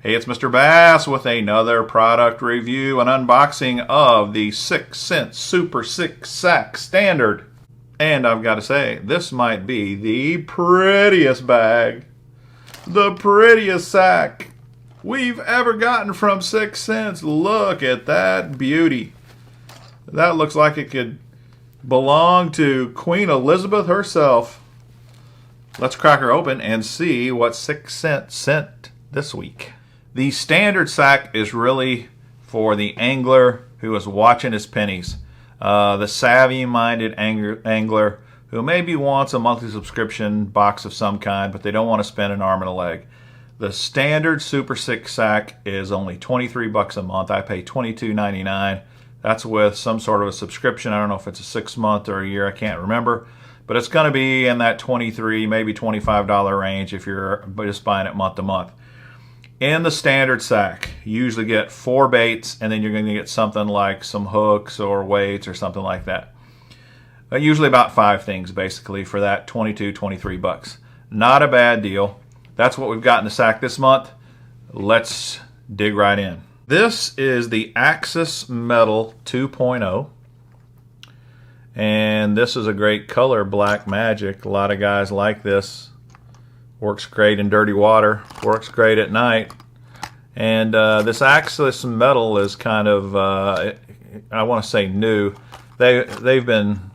Hey, it's Mr. Bass with another product review and unboxing of the 6 cent Super 6 Sack Standard. And I've got to say, this might be the prettiest bag, the prettiest sack we've ever gotten from 6 cents. Look at that beauty. That looks like it could belong to Queen Elizabeth herself. Let's crack her open and see what 6 cents sent this week. The standard sack is really for the angler who is watching his pennies. The savvy-minded angler who maybe wants a monthly subscription box of some kind, but they don't want to spend an arm and a leg. The standard Super 6 sack is only 23 bucks a month. I pay $22.99. That's with some sort of a subscription. I don't know if it's a 6-month or a year. I can't remember. But it's going to be in that $23, maybe $25 range if you're just buying it month to month. In the standard sack, you usually get 4 baits, and then you're going to get something like some hooks or weights or something like that. Usually about 5 things, basically, for that 23 bucks. Not a bad deal. That's what we've got in the sack this month. Let's dig right in. This is the Axis Metal 2.0. And this is a great color, Black Magic. A lot of guys like this. Works great in dirty water. Works great at night. And this Axis Metal is kind of, I want to say new. They've been,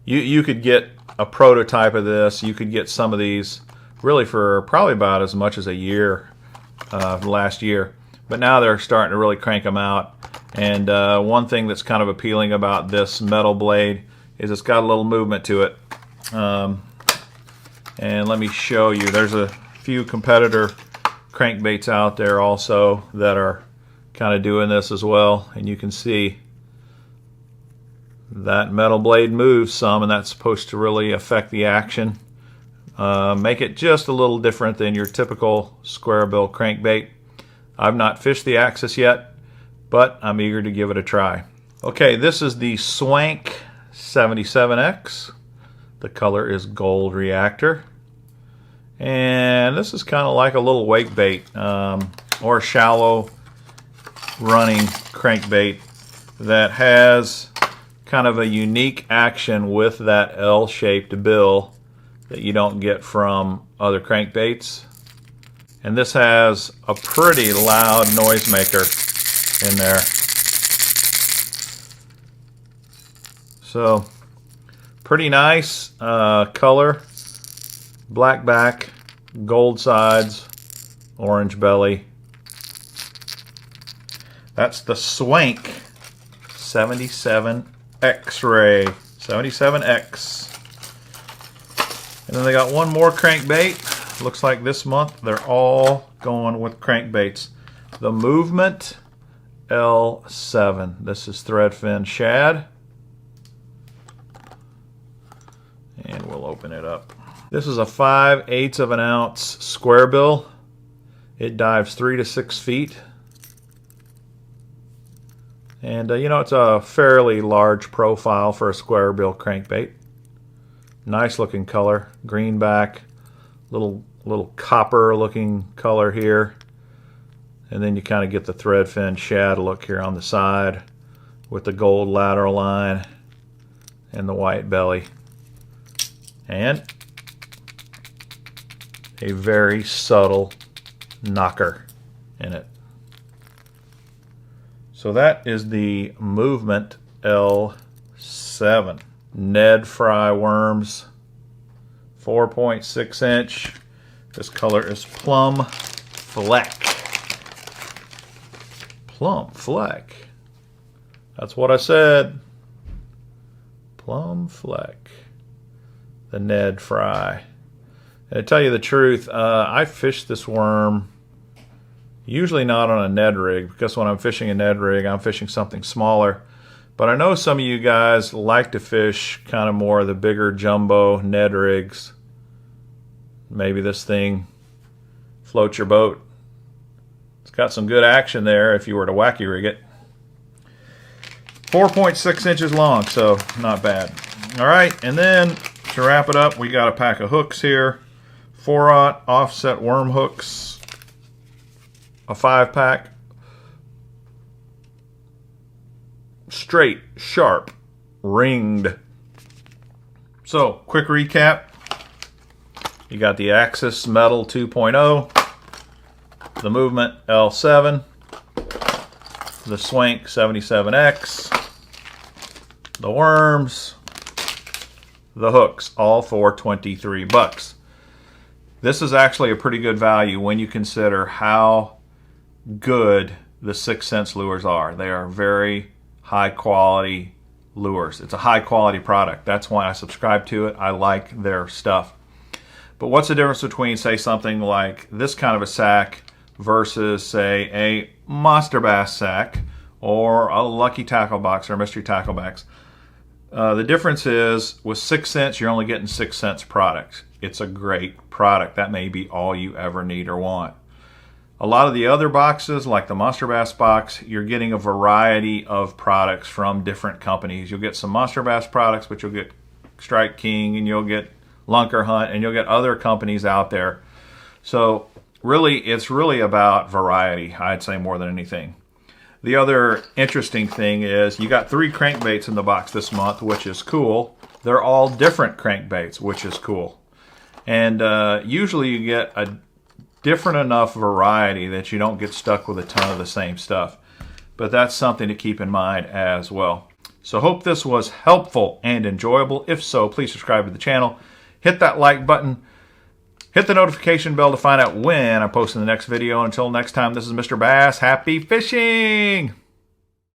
you could get a prototype of this. You could get some of these really for probably about as much as a year, last year. But now they're starting to really crank them out. And one thing that's kind of appealing about this metal blade is it's got a little movement to it. And let me show you. There's a few competitor crankbaits out there also that are kind of doing this as well. And you can see that metal blade moves some, and that's supposed to really affect the action. Make it just a little different than your typical square bill crankbait. I've not fished the Axis yet, but I'm eager to give it a try. Okay, this is the Swank 77X. The color is Gold Reactor. And this is kind of like a little wake bait or a shallow running crankbait that has kind of a unique action with that L-shaped bill that you don't get from other crankbaits. And this has a pretty loud noisemaker in there. So, pretty nice color. Black back, gold sides, orange belly. That's the Swank 77 X-Ray. 77X. And then they got one more crankbait. Looks like this month they're all going with crankbaits. The Movement L7. This is threadfin shad. And we'll open it up. This is a 5/8 of an ounce square bill. It dives 3 to 6 feet. And you know, it's a fairly large profile for a square bill crankbait. Nice looking color, green back, little copper looking color here. And then you kind of get the threadfin shad look here on the side with the gold lateral line and the white belly. And a very subtle knocker in it. So that is the Movement L7. Ned Fry worms, 4.6 inch. This color is Plum Fleck. Plum Fleck. That's what I said. Plum Fleck. The Ned Fry. And to tell you the truth, I fish this worm usually not on a Ned rig, because when I'm fishing a Ned rig, I'm fishing something smaller. But I know some of you guys like to fish kind of more of the bigger jumbo Ned rigs. Maybe this thing floats your boat. It's got some good action there if you were to wacky rig it. 4.6 inches long, so not bad. All right, and then to wrap it up, we got a pack of hooks here. 4/0 offset worm hooks. a 5-pack. Straight, sharp, ringed. So, quick recap. You got the Axis Metal 2.0, the Movement L7, the Swank 77X, the worms, the hooks, all for $23. This is actually a pretty good value when you consider how good the 6 Sense lures are. They are very high quality lures. It's a high quality product. That's why I subscribe to it. I like their stuff. But what's the difference between, say, something like this kind of a sack versus, say, a Monster Bass sack or a Lucky Tackle Box or a Mystery Tackle Box? The difference is with 6 Sense, you're only getting 6 Sense products. It's a great product. That may be all you ever need or want. A lot of the other boxes, like the Monster Bass box, you're getting a variety of products from different companies. You'll get some Monster Bass products, but you'll get Strike King, and you'll get Lunker Hunt, and you'll get other companies out there. So really, it's really about variety, I'd say, more than anything. The other interesting thing is you got 3 crankbaits in the box this month, which is cool. They're all different crankbaits, which is cool. And usually you get a different enough variety that you don't get stuck with a ton of the same stuff. But that's something to keep in mind as well. So hope this was helpful and enjoyable. If so, please subscribe to the channel. Hit that like button. Hit the notification bell to find out when I post in the next video. Until next time, this is Mr. Bass. Happy fishing!